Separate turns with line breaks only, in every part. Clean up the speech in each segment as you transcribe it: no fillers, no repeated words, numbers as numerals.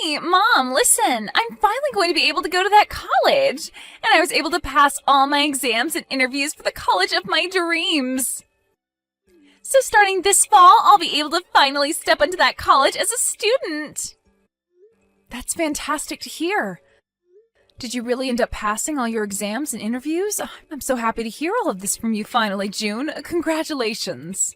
Honey, Mom, listen, I'm finally going to be able to go to that college. And I was able to pass all my exams and interviews for the college of my dreams. So starting this fall, I'll be able to finally step into that college as a student. That's fantastic to hear. Did you really end up passing all your exams and interviews? I'm so happy to hear all of this from you finally, June. Congratulations.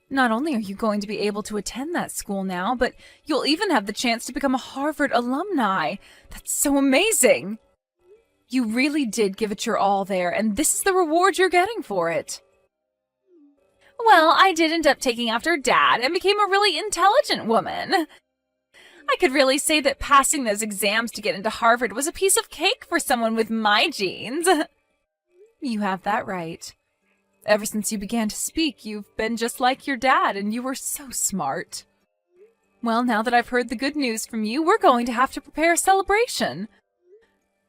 Not only are you going to be able to attend that school now, but you'll even have the chance to become a Harvard alumni. That's so amazing. You really did give it your all there, and this is the reward you're getting for it. Well, I did end up taking after Dad and became a really intelligent woman. I could really say that passing those exams to get into Harvard was a piece of cake for someone with my genes. You have that right. Ever since you began to speak, you've been just like your dad, and you were so smart. Well, now that I've heard the good news from you, we're going to have to prepare a celebration.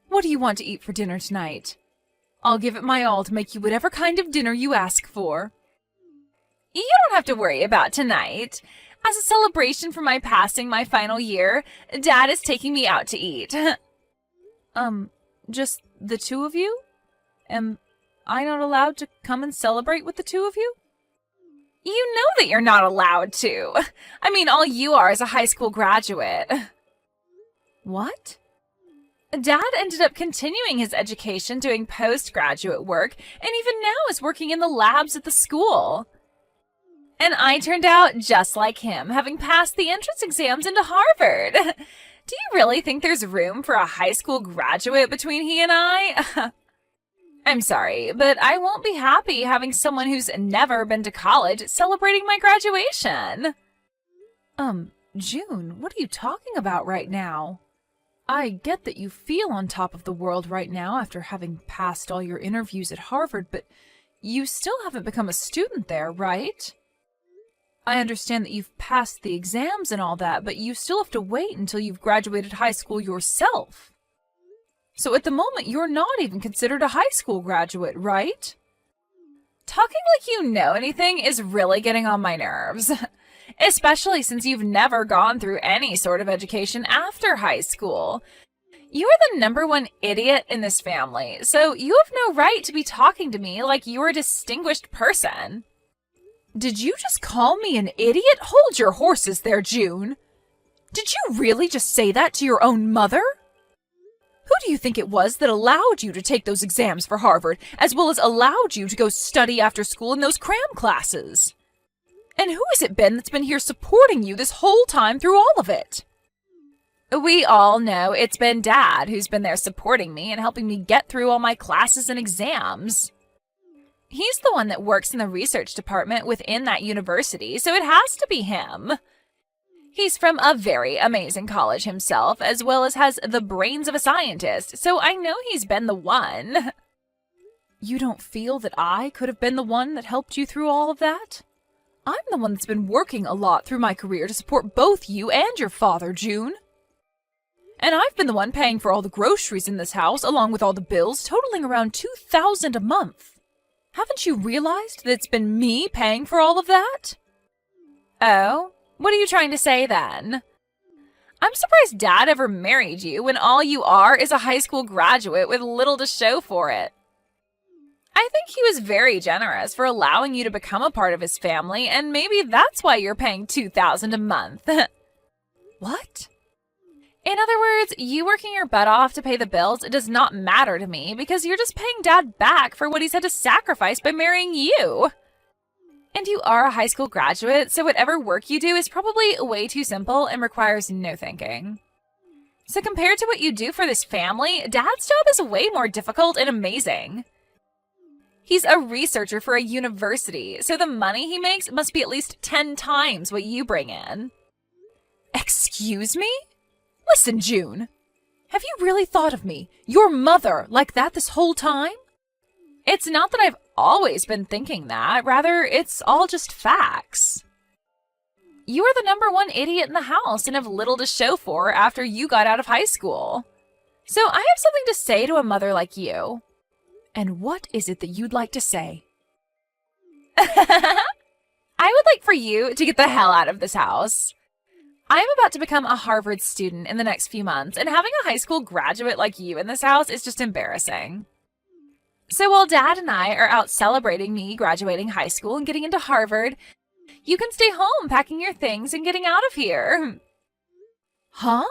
What do you want to eat for dinner tonight? I'll give it my all to make you whatever kind of dinner you ask for. You don't have to worry about tonight. As a celebration for my passing my final year, Dad is taking me out to eat. Just the two of you? Am I not allowed to come and celebrate with the two of you? You know that you're not allowed to. I mean, all you are is a high school graduate. What? Dad ended up continuing his education doing postgraduate work, and even now is working in the labs at the school. And I turned out just like him, having passed the entrance exams into Harvard. Do you really think there's room for a high school graduate between he and I? I'm sorry, but I won't be happy having someone who's never been to college celebrating my graduation. June, what are you talking about right now? I get that you feel on top of the world right now after having passed all your interviews at Harvard, but you still haven't become a student there, right? I understand that you've passed the exams and all that, but you still have to wait until you've graduated high school yourself. So at the moment, you're not even considered a high school graduate, right? Talking like you know anything is really getting on my nerves. Especially since you've never gone through any sort of education after high school. You are the #1 idiot in this family, so you have no right to be talking to me like you're a distinguished person. Did you just call me an idiot? Hold your horses there, June. Did you really just say that to your own mother? Who do you think it was that allowed you to take those exams for Harvard, as well as allowed you to go study after school in those cram classes? And who has it been that's been here supporting you this whole time through all of it? We all know it's been Dad who's been there supporting me and helping me get through all my classes and exams. He's the one that works in the research department within that university, so it has to be him. He's from a very amazing college himself, as well as has the brains of a scientist, so I know he's been the one. You don't feel that I could have been the one that helped you through all of that? I'm the one that's been working a lot through my career to support both you and your father, June. And I've been the one paying for all the groceries in this house, along with all the bills, totaling around $2,000 a month. Haven't you realized that it's been me paying for all of that? Oh? What are you trying to say, then? I'm surprised Dad ever married you when all you are is a high school graduate with little to show for it. I think he was very generous for allowing you to become a part of his family, and maybe that's why you're paying $2,000 a month. What? In other words, you working your butt off to pay the bills does not matter to me because you're just paying Dad back for what he's had to sacrifice by marrying you. And you are a high school graduate, so whatever work you do is probably way too simple and requires no thinking. So compared to what you do for this family, Dad's job is way more difficult and amazing. He's a researcher for a university, so the money he makes must be at least 10 times what you bring in. Excuse me? Listen, June. Have you really thought of me, your mother, like that this whole time? It's not that I've always been thinking that. Rather, it's all just facts. You are the #1 idiot in the house and have little to show for after you got out of high school. So I have something to say to a mother like you. And what is it that you'd like to say? I would like for you to get the hell out of this house. I'm about to become a Harvard student in the next few months, and having a high school graduate like you in this house is just embarrassing. So while Dad and I are out celebrating me graduating high school and getting into Harvard, you can stay home packing your things and getting out of here. Huh?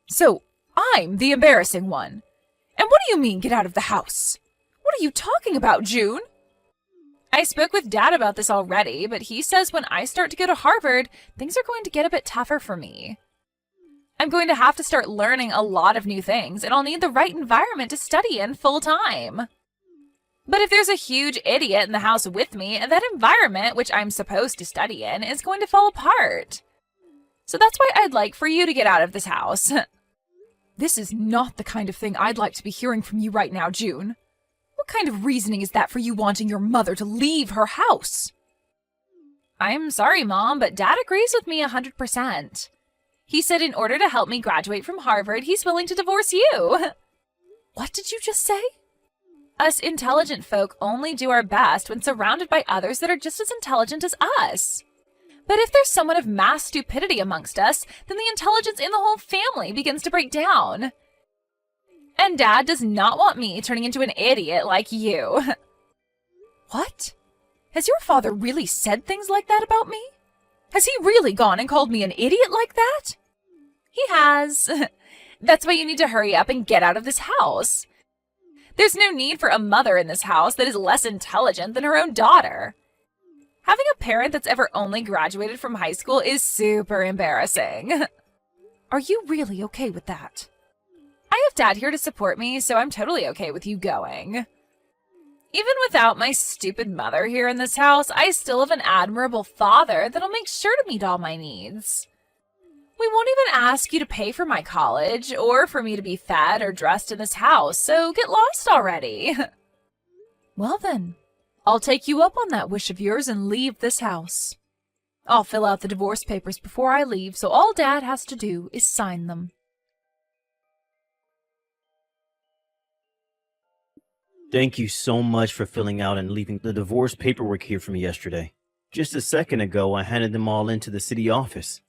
So I'm the embarrassing one. And what do you mean, get out of the house? What are you talking about, June? I spoke with Dad about this already, but he says when I start to go to Harvard, things are going to get a bit tougher for me. I'm going to have to start learning a lot of new things, and I'll need the right environment to study in full time. But if there's a huge idiot in the house with me, that environment, which I'm supposed to study in, is going to fall apart. So that's why I'd like for you to get out of this house. This is not the kind of thing I'd like to be hearing from you right now, June. What kind of reasoning is that for you wanting your mother to leave her house? I'm sorry, Mom, but Dad agrees with me 100%. He said in order to help me graduate from Harvard, he's willing to divorce you. What did you just say? Us intelligent folk only do our best when surrounded by others that are just as intelligent as us. But if there's someone of mass stupidity amongst us, then the intelligence in the whole family begins to break down. And Dad does not want me turning into an idiot like you. What? Has your father really said things like that about me? Has he really gone and called me an idiot like that? He has. That's why you need to hurry up and get out of this house. There's no need for a mother in this house that is less intelligent than her own daughter. Having a parent that's ever only graduated from high school is super embarrassing. Are you really okay with that? I have Dad here to support me, so I'm totally okay with you going. Even without my stupid mother here in this house, I still have an admirable father that'll make sure to meet all my needs. We won't even ask you to pay for my college or for me to be fed or dressed in this house, so get lost already. Well then, I'll take you up on that wish of yours and leave this house. I'll fill out the divorce papers before I leave, so all Dad has to do is sign them.
Thank you so much for filling out and leaving the divorce paperwork here for me yesterday. Just a second ago, I handed them all into the city office.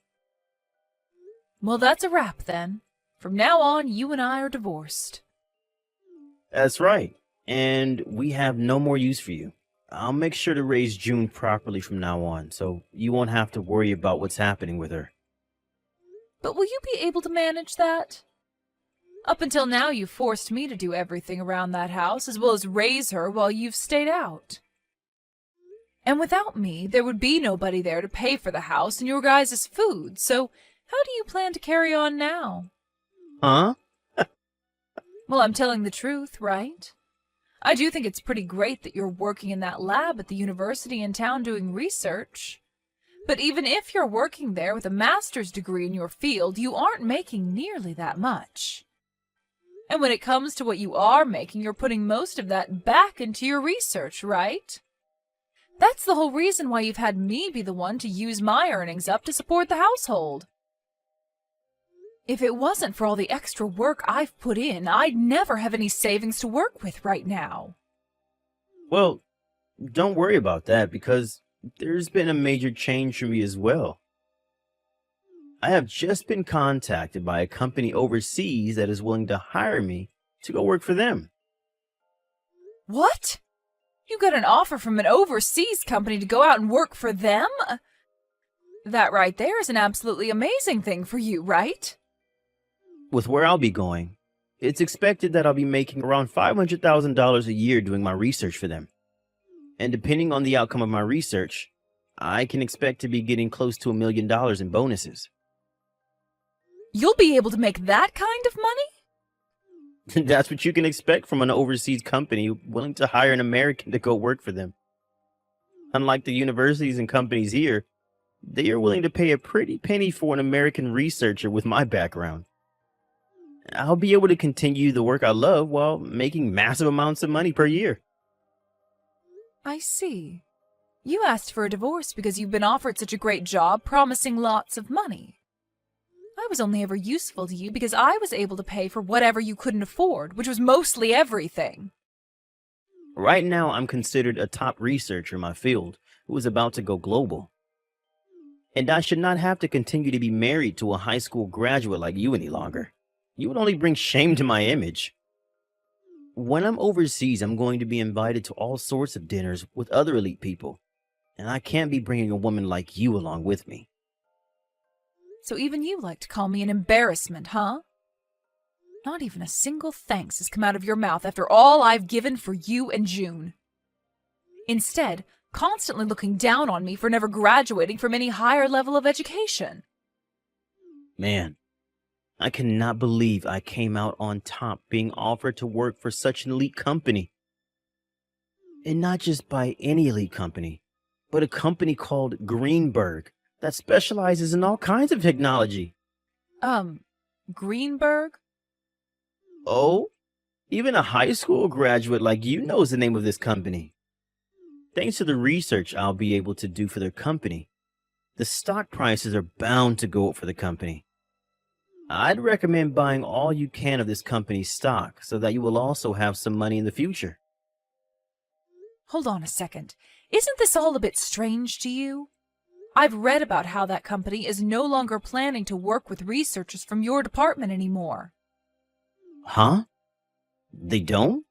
Well, that's a wrap then. From now on, you and I are divorced.
That's right. And we have no more use for you. I'll make sure to raise June properly from now on, so you won't have to worry about what's happening with her.
But will you be able to manage that? Up until now, you've forced me to do everything around that house, as well as raise her while you've stayed out. And without me, there would be nobody there to pay for the house and your guys' food, so how do you plan to carry on now?
Huh?
Well, I'm telling the truth, right? I do think it's pretty great that you're working in that lab at the university in town doing research. But even if you're working there with a master's degree in your field, you aren't making nearly that much. And when it comes to what you are making, you're putting most of that back into your research, right? That's the whole reason why you've had me be the one to use my earnings up to support the household. If it wasn't for all the extra work I've put in, I'd never have any savings to work with right now.
Well, don't worry about that, because there's been a major change for me as well. I have just been contacted by a company overseas that is willing to hire me to go work for them.
What? You got an offer from an overseas company to go out and work for them? That right there is an absolutely amazing thing for you, right?
With where I'll be going, it's expected that I'll be making around $500,000 a year doing my research for them. And depending on the outcome of my research, I can expect to be getting close to $1 million in bonuses.
You'll be able to make that kind of money?
That's what you can expect from an overseas company willing to hire an American to go work for them. Unlike the universities and companies here, they are willing to pay a pretty penny for an American researcher with my background. I'll be able to continue the work I love while making massive amounts of money per year.
I see. You asked for a divorce because you've been offered such a great job promising lots of money. I was only ever useful to you because I was able to pay for whatever you couldn't afford, which was mostly everything.
Right now, I'm considered a top researcher in my field who is about to go global. And I should not have to continue to be married to a high school graduate like you any longer. You would only bring shame to my image. When I'm overseas, I'm going to be invited to all sorts of dinners with other elite people, and I can't be bringing a woman like you along with me.
So even you like to call me an embarrassment, huh? Not even a single thanks has come out of your mouth after all I've given for you and June. Instead, constantly looking down on me for never graduating from any higher level of education.
Man, I cannot believe I came out on top being offered to work for such an elite company. And not just by any elite company, but a company called Greenberg that specializes in all kinds of technology.
Greenberg?
Oh, even a high school graduate like you knows the name of this company. Thanks to the research I'll be able to do for their company, the stock prices are bound to go up for the company. I'd recommend buying all you can of this company's stock so that you will also have some money in the future.
Hold on a second. Isn't this all a bit strange to you? I've read about how that company is no longer planning to work with researchers from your department anymore.
Huh? They don't?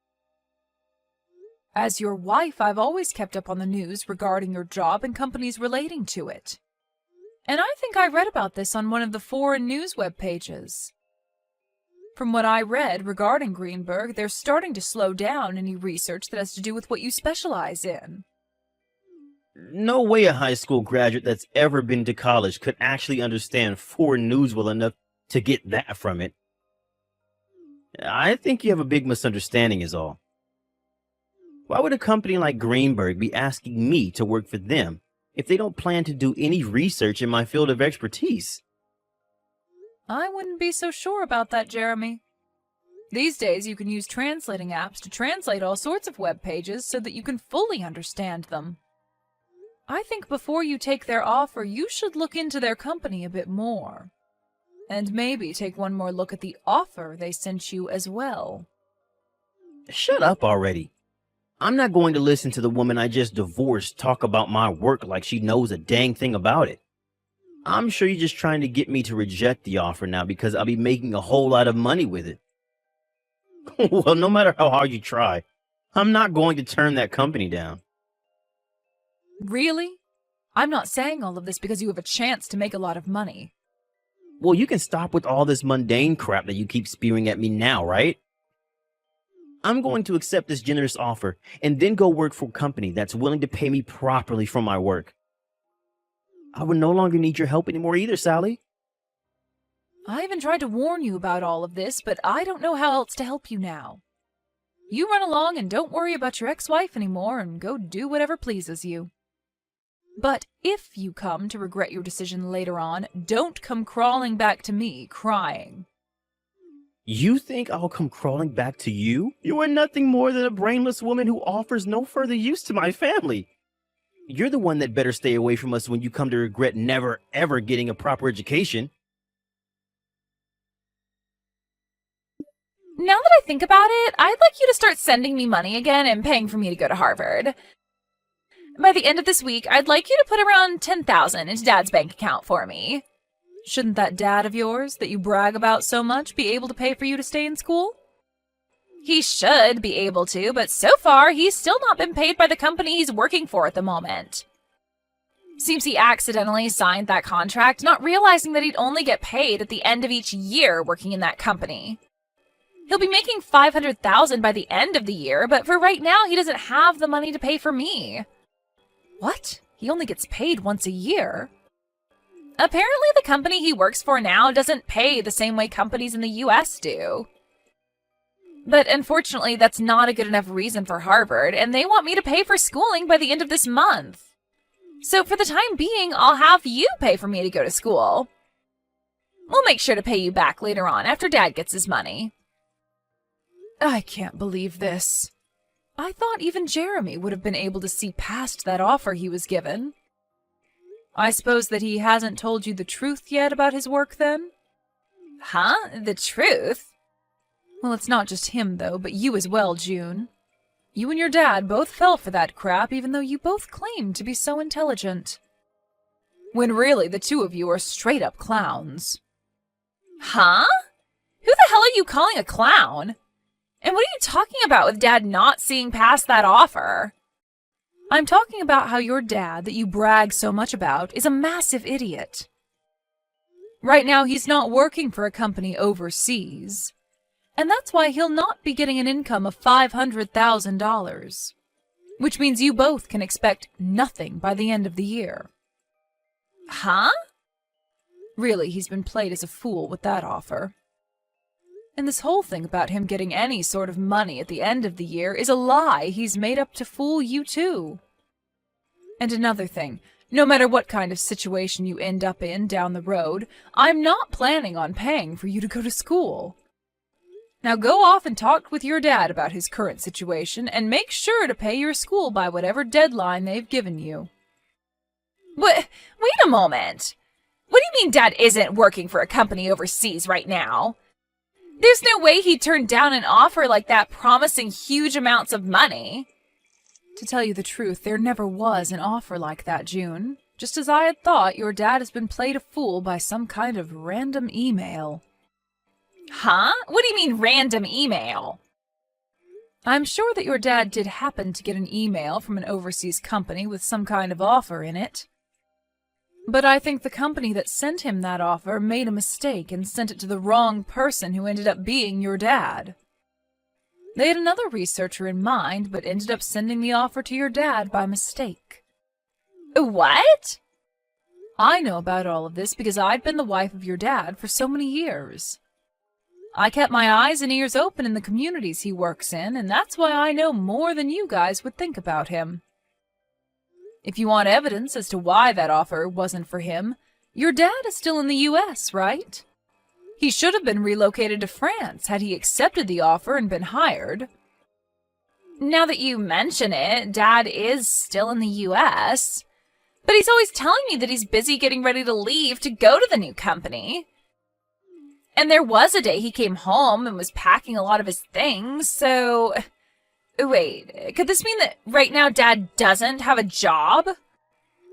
As your wife, I've always kept up on the news regarding your job and companies relating to it. And I think I read about this on one of the foreign news web pages. From what I read regarding Greenberg, they're starting to slow down any research that has to do with what you specialize in.
No way a high school graduate that's ever been to college could actually understand foreign news well enough to get that from it. I think you have a big misunderstanding is all. Why would a company like Greenberg be asking me to work for them if they don't plan to do any research in my field of expertise?
I wouldn't be so sure about that, Jeremy. These days, you can use translating apps to translate all sorts of web pages so that you can fully understand them. I think before you take their offer, you should look into their company a bit more. And maybe take one more look at the offer they sent you as well.
Shut up already. I'm not going to listen to the woman I just divorced talk about my work like she knows a dang thing about it. I'm sure you're just trying to get me to reject the offer now because I'll be making a whole lot of money with it. Well, no matter how hard you try, I'm not going to turn that company down.
Really? I'm not saying all of this because you have a chance to make a lot of money.
Well, you can stop with all this mundane crap that you keep spewing at me now, right? I'm going to accept this generous offer and then go work for a company that's willing to pay me properly for my work. I would no longer need your help anymore either, Sally.
I even tried to warn you about all of this, but I don't know how else to help you now. You run along and don't worry about your ex-wife anymore and go do whatever pleases you. But if you come to regret your decision later on, don't come crawling back to me crying.
You think I'll come crawling back to you? You are nothing more than a brainless woman who offers no further use to my family. You're the one that better stay away from us when you come to regret never, ever getting a proper education.
Now that I think about it, I'd like you to start sending me money again and paying for me to go to Harvard. By the end of this week, I'd like you to put around $10,000 into Dad's bank account for me. Shouldn't that dad of yours, that you brag about so much, be able to pay for you to stay in school? He should be able to, but so far, he's still not been paid by the company he's working for at the moment. Seems he accidentally signed that contract, not realizing that he'd only get paid at the end of each year working in that company. He'll be making $500,000 by the end of the year, but for right now, he doesn't have the money to pay for me. What? He only gets paid once a year? Apparently the company he works for now doesn't pay the same way companies in the US do. But unfortunately, that's not a good enough reason for Harvard, and they want me to pay for schooling by the end of this month. So for the time being, I'll have you pay for me to go to school. We'll make sure to pay you back later on after Dad gets his money. I can't believe this. I thought even Jeremy would have been able to see past that offer he was given. I suppose that he hasn't told you the truth yet about his work, then? Huh? The truth? Well, it's not just him, though, but you as well, June. You and your dad both fell for that crap, even though you both claimed to be so intelligent. when really the two of you are straight-up clowns. Huh? Who the hell are you calling a clown? And what are you talking about with Dad not seeing past that offer? I'm talking about how your dad, that you brag so much about, is a massive idiot. Right now, he's not working for a company overseas, and that's why he'll not be getting an income of $500,000, which means you both can expect nothing by the end of the year. Huh? Really, he's been played as a fool with that offer. And this whole thing about him getting any sort of money at the end of the year is a lie he's made up to fool you too. And another thing, no matter what kind of situation you end up in down the road, I'm not planning on paying for you to go to school. Now go off and talk with your dad about his current situation and make sure to pay your school by whatever deadline they've given you. Wait a moment. What do you mean Dad isn't working for a company overseas right now? There's no way he'd turn down an offer like that promising huge amounts of money. To tell you the truth, there never was an offer like that, June. Just as I had thought, your dad has been played a fool by some kind of random email. Huh? What do you mean random email? I'm sure that your dad did happen to get an email from an overseas company with some kind of offer in it. But I think the company that sent him that offer made a mistake and sent it to the wrong person who ended up being your dad. They had another researcher in mind, but ended up sending the offer to your dad by mistake. What? I know about all of this because I'd been the wife of your dad for so many years. I kept my eyes and ears open in the communities he works in, and that's why I know more than you guys would think about him. If you want evidence as to why that offer wasn't for him, your dad is still in the U.S., right? He should have been relocated to France had he accepted the offer and been hired. Now that you mention it, Dad is still in the U.S., but he's always telling me that he's busy getting ready to leave to go to the new company. And there was a day he came home and was packing a lot of his things, so... Wait, could this mean that right now Dad doesn't have a job?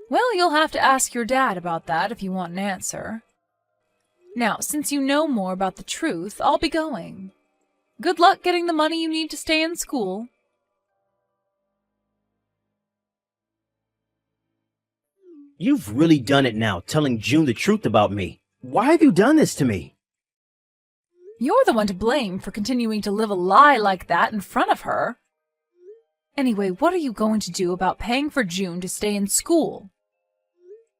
Well, you'll have to ask your dad about that if you want an answer. Now, since you know more about the truth, I'll be going. Good luck getting the money you need to stay in school.
You've really done it now, telling June the truth about me. Why have you done this to me?
You're the one to blame for continuing to live a lie like that in front of her. Anyway, what are you going to do about paying for June to stay in school?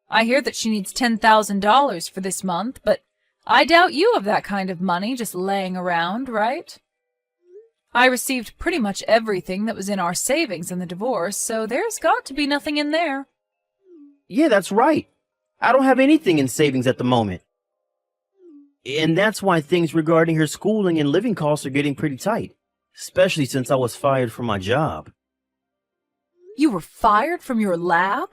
I hear that she needs $10,000 for this month, but I doubt you have that kind of money just laying around, right? I received pretty much everything that was in our savings in the divorce, so there's got to be nothing in there.
Yeah, that's right. I don't have anything in savings at the moment. And that's why things regarding her schooling and living costs are getting pretty tight, especially since I was fired from my job.
You were fired from your lab?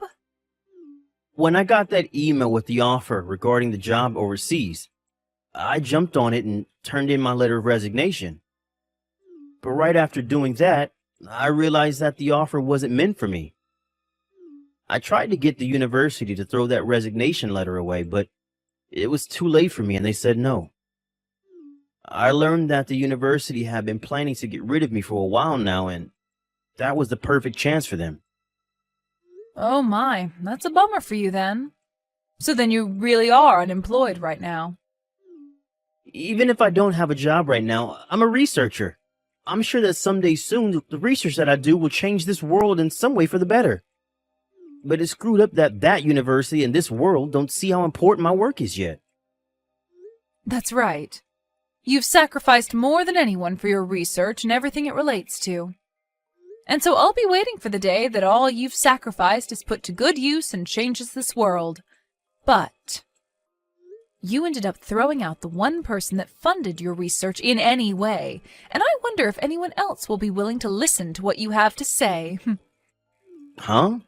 When I got that email with the offer regarding the job overseas, I jumped on it and turned in my letter of resignation. But right after doing that, I realized that the offer wasn't meant for me. I tried to get the university to throw that resignation letter away, but it was too late for me and they said no. I learned that the university had been planning to get rid of me for a while now, and that was the perfect chance for them.
Oh my, that's a bummer for you then. So then you really are unemployed right now.
Even if I don't have a job right now, I'm a researcher. I'm sure that someday soon the research that I do will change this world in some way for the better. But it's screwed up that that university and this world don't see how important my work is yet.
That's right. You've sacrificed more than anyone for your research and everything it relates to. And so I'll be waiting for the day that all you've sacrificed is put to good use and changes this world. But you ended up throwing out the one person that funded your research in any way, and I wonder if anyone else will be willing to listen to what you have to say.
Huh?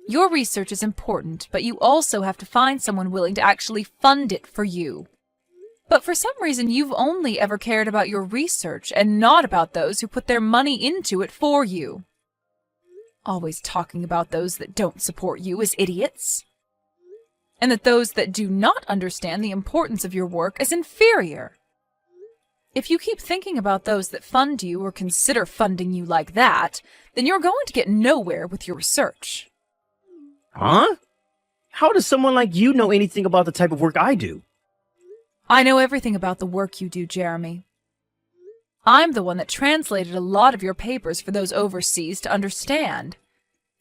Your research is important, but you also have to find someone willing to actually fund it for you. But for some reason, you've only ever cared about your research and not about those who put their money into it for you. Always talking about those that don't support you as idiots. and that those that do not understand the importance of your work is inferior. If you keep thinking about those that fund you or consider funding you like that, then you're going to get nowhere with your research.
Huh? How does someone like you know anything about the type of work I do?
I know everything about the work you do, Jeremy. I'm the one that translated a lot of your papers for those overseas to understand,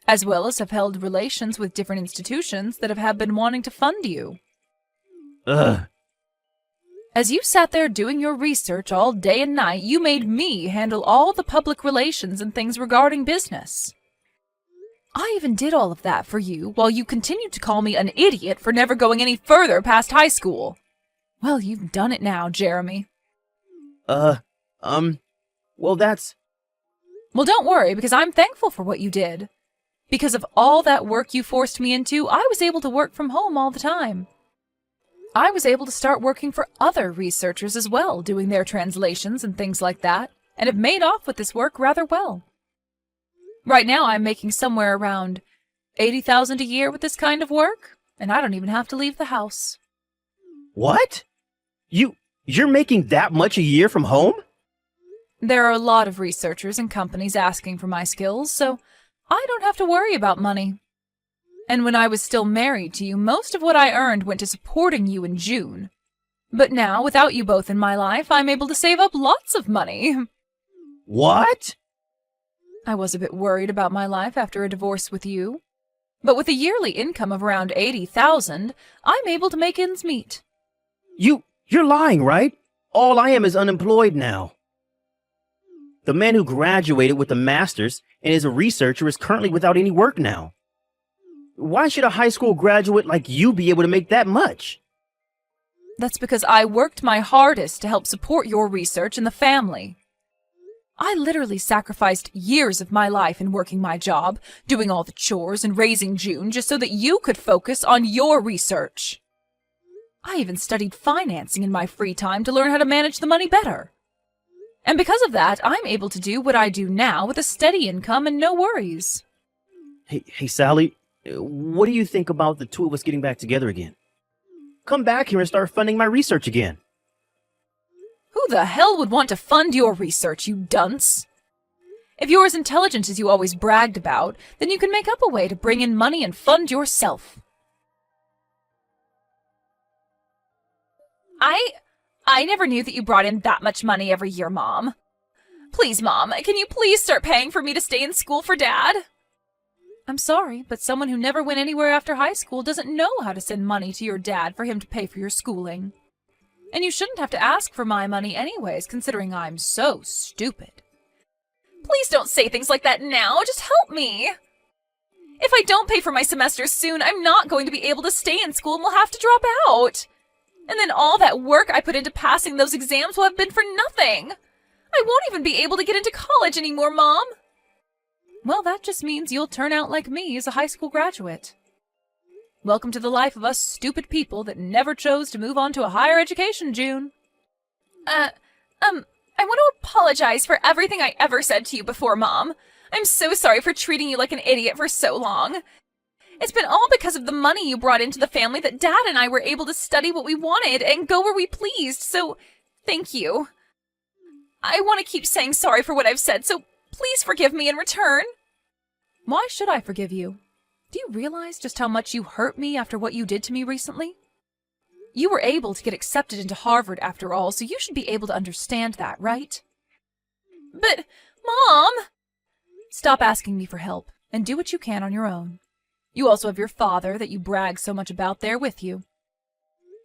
as well as have held relations with different institutions that have been wanting to fund you.
Ugh.
As you sat there doing your research all day and night, you made me handle all the public relations and things regarding business. I even did all of that for you while you continued to call me an idiot for never going any further past high school. Well, you've done it now, Jeremy.
Well, that's...
Well, don't worry, because I'm thankful for what you did. Because of all that work you forced me into, I was able to work from home all the time. I was able to start working for other researchers as well, doing their translations and things like that, and have made off with this work rather well. Right now, I'm making somewhere around $80,000 a year with this kind of work, and I don't even have to leave the house.
What? You're making that much a year from home?
There are a lot of researchers and companies asking for my skills, so I don't have to worry about money. And when I was still married to you, most of what I earned went to supporting you in June. But now, without you both in my life, I'm able to save up lots of money.
What?
I was a bit worried about my life after a divorce with you. But with a yearly income of around $80,000, I'm able to make ends meet.
You're lying, right? All I am is unemployed now. The man who graduated with a master's and is a researcher is currently without any work now. Why should a high school graduate like you be able to make that much?
That's because I worked my hardest to help support your research and the family. I literally sacrificed years of my life in working my job, doing all the chores and raising June just so that you could focus on your research. I even studied financing in my free time to learn how to manage the money better. And because of that, I'm able to do what I do now with a steady income and no worries.
Hey, Sally, what do you think about the two of us getting back together again? Come back here and start funding my research again.
Who the hell would want to fund your research, you dunce? If you're as intelligent as you always bragged about, then you can make up a way to bring in money and fund yourself. I never knew that you brought in that much money every year, Mom. Please, Mom, can you please start paying for me to stay in school for Dad? I'm sorry, but someone who never went anywhere after high school doesn't know how to send money to your dad for him to pay for your schooling. And you shouldn't have to ask for my money anyways, considering I'm so stupid. Please don't say things like that now. Just help me. If I don't pay for my semester soon, I'm not going to be able to stay in school and will have to drop out. And then all that work I put into passing those exams will have been for nothing. I won't even be able to get into college anymore, Mom. Well, that just means you'll turn out like me as a high school graduate. Welcome to the life of us stupid people that never chose to move on to a higher education, June. I want to apologize for everything I ever said to you before, Mom. I'm so sorry for treating you like an idiot for so long. It's been all because of the money you brought into the family that Dad and I were able to study what we wanted and go where we pleased, so thank you. I want to keep saying sorry for what I've said, so please forgive me in return. Why should I forgive you? Do you realize just how much you hurt me after what you did to me recently? You were able to get accepted into Harvard after all, so you should be able to understand that, right? But, Mom! Stop asking me for help, and do what you can on your own. You also have your father that you brag so much about there with you.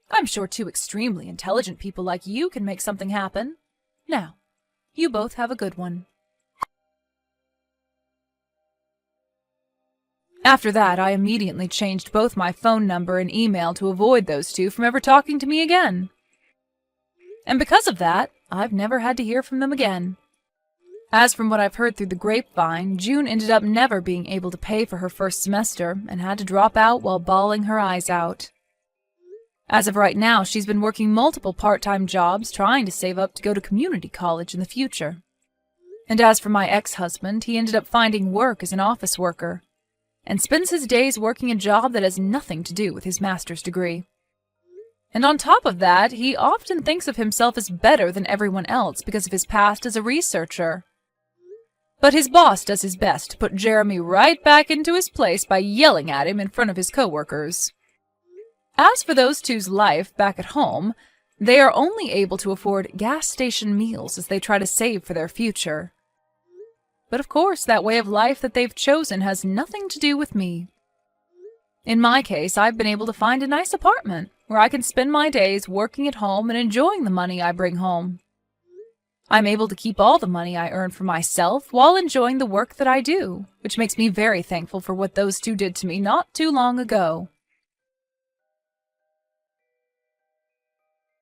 I'm sure two extremely intelligent people like you can make something happen. Now, you both have a good one. After that, I immediately changed both my phone number and email to avoid those two from ever talking to me again. And because of that, I've never had to hear from them again. As from what I've heard through the grapevine, June ended up never being able to pay for her first semester and had to drop out while bawling her eyes out. As of right now, she's been working multiple part-time jobs trying to save up to go to community college in the future. And as for my ex-husband, he ended up finding work as an office worker. and spends his days working a job that has nothing to do with his master's degree. And on top of that, he often thinks of himself as better than everyone else because of his past as a researcher. But his boss does his best to put Jeremy right back into his place by yelling at him in front of his coworkers. As for those two's life back at home, they are only able to afford gas station meals as they try to save for their future. But of course, that way of life that they've chosen has nothing to do with me. In my case, I've been able to find a nice apartment where I can spend my days working at home and enjoying the money I bring home. I'm able to keep all the money I earn for myself while enjoying the work that I do, which makes me very thankful for what those two did to me not too long ago.